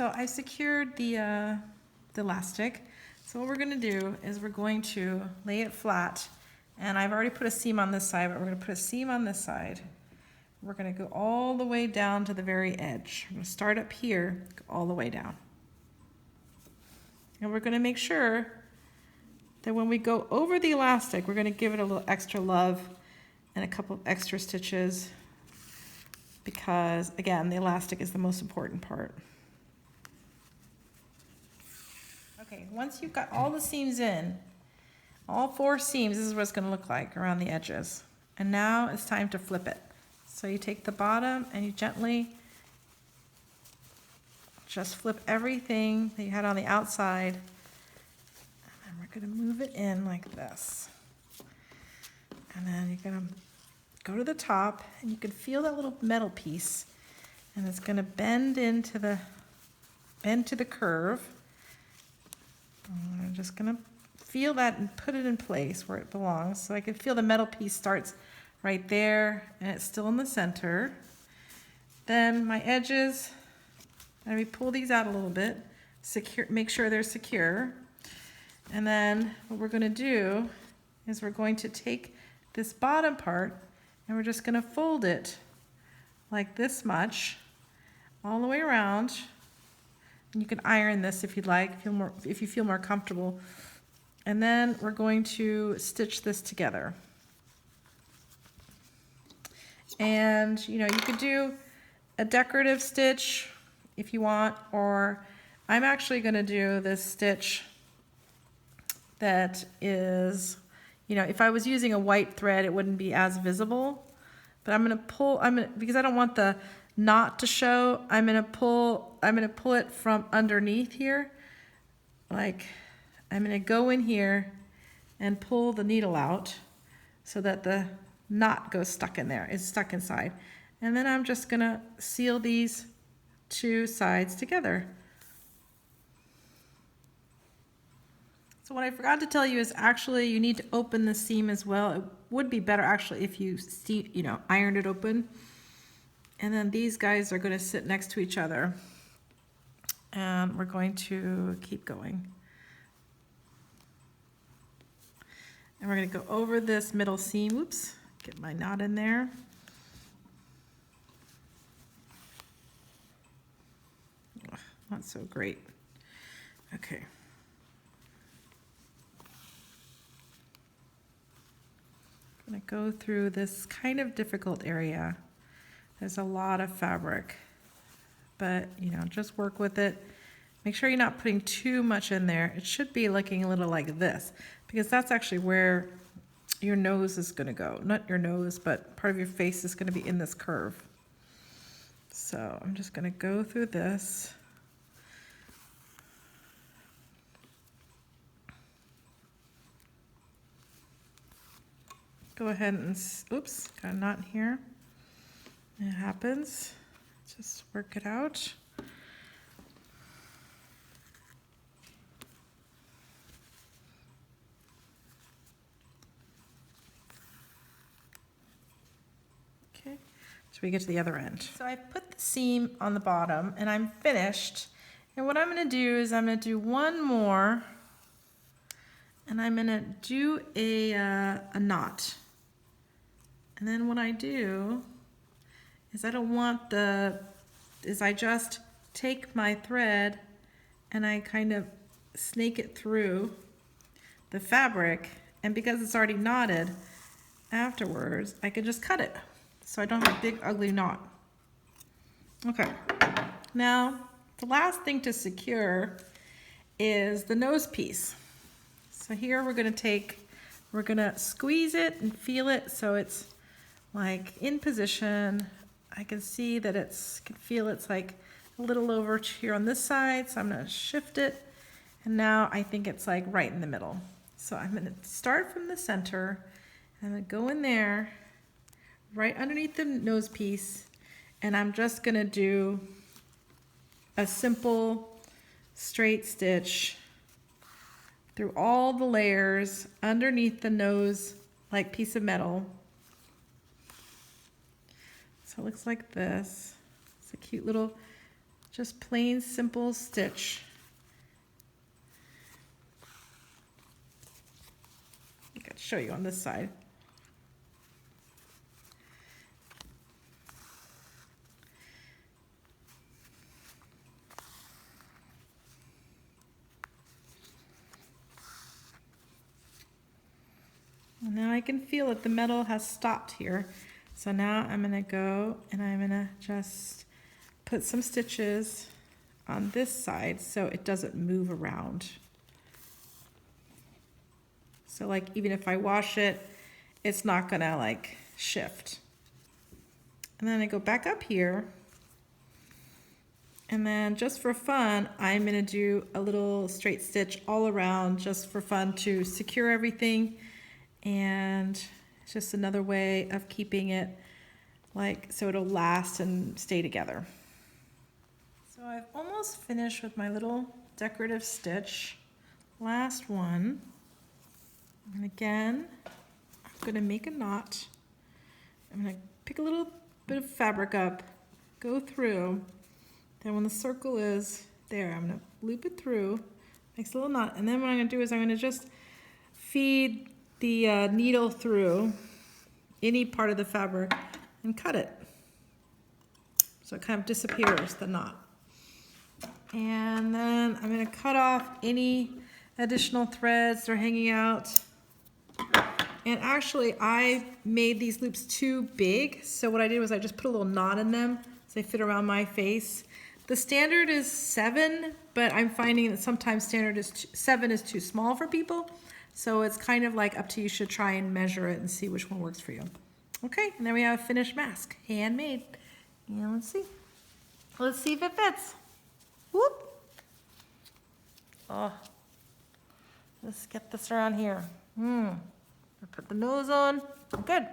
So I secured the elastic. So what we're going to do is we're going to lay it flat, and I've already put a seam on this side, but we're going to put a seam on this side. We're going to go all the way down to the very edge. We're going to start up here, go all the way down. And we're going to make sure that when we go over the elastic, we're going to give it a little extra love and a couple of extra stitches, because again, the elastic is the most important part. Okay, once you've got all the seams in, all 4 seams, this is what it's going to look like around the edges. And now it's time to flip it. So you take the bottom and you gently just flip everything that you had on the outside. And we're going to move it in like this. And then you're going to go to the top, and you can feel that little metal piece, and it's going to bend to the curve. I'm just going to feel that and put it in place where it belongs. So I can feel the metal piece starts right there, and it's still in the center. Then my edges, and we pull these out a little bit, make sure they're secure. And then what we're going to do is we're going to take this bottom part, and we're just going to fold it like this much all the way around. And you can iron this if you'd like, if you feel more comfortable. And then we're going to stitch this together. And you could do a decorative stitch if you want, or I'm actually going to do this stitch that is, if I was using a white thread, it wouldn't be as visible. But I'm going to pull, because I don't want the knot to show, I'm going to pull it from underneath here. Like, I'm going to go in here and pull the needle out so that the knot goes stuck in there. It's stuck inside. And then I'm just going to seal these 2 sides together. So what I forgot to tell you is actually you need to open the seam as well. It would be better actually if you ironed it open. And then these guys are going to sit next to each other. And we're going to keep going. And we're going to go over this middle seam. Oops, get my knot in there. Ugh, not so great. Okay. I'm going to go through this kind of difficult area. There's a lot of fabric, but just work with it. Make sure you're not putting too much in there. It should be looking a little like this, because that's actually where your nose is going to go. Not your nose, but part of your face is going to be in this curve. So I'm just going to go through this. Go ahead and, oops, got a knot here. It happens. Just work it out. Okay, so we get to the other end. So I put the seam on the bottom and I'm finished. And what I'm going to do is I'm going to do one more, and I'm going to do a knot. And then what I do is I just take my thread and I kind of snake it through the fabric, and because it's already knotted, afterwards I can just cut it so I don't have a big ugly knot. Okay, now the last thing to secure is the nose piece. So here we're going to squeeze it and feel it so it's like in position. I can see that feel it's like a little over here on this side, so I'm going to shift it, and now I think it's like right in the middle. So I'm going to start from the center, and I'm going to go in there right underneath the nose piece, and I'm just going to do a simple straight stitch through all the layers underneath the nose like piece of metal. So it looks like this. It's a cute little Just plain simple stitch. I could show you on this side. And now I can feel that the metal has stopped here. So now I'm gonna go and I'm gonna just put some stitches on this side so it doesn't move around. So like even if I wash it, it's not gonna like shift. And then I go back up here, and then just for fun, I'm gonna do a little straight stitch all around just for fun to secure everything. And it's just another way of keeping it like so it'll last and stay together. So I've almost finished with my little decorative stitch. Last one. And again, I'm gonna make a knot. I'm gonna pick a little bit of fabric up, go through. Then when the circle is there, I'm gonna loop it through, makes a little knot. And then what I'm gonna do is I'm gonna just feed the needle through any part of the fabric and cut it. So it kind of disappears, the knot. And then I'm gonna cut off any additional threads that are hanging out. And actually I made these loops too big. So what I did was I just put a little knot in them so they fit around my face. The standard is 7, but I'm finding that sometimes standard is 7 is too small for people. So it's kind of like up to you, should try and measure it and see which one works for you. Okay, and then we have a finished mask, handmade. And let's see. Let's see if it fits. Whoop. Oh, let's get this around here. Put the nose on. Good.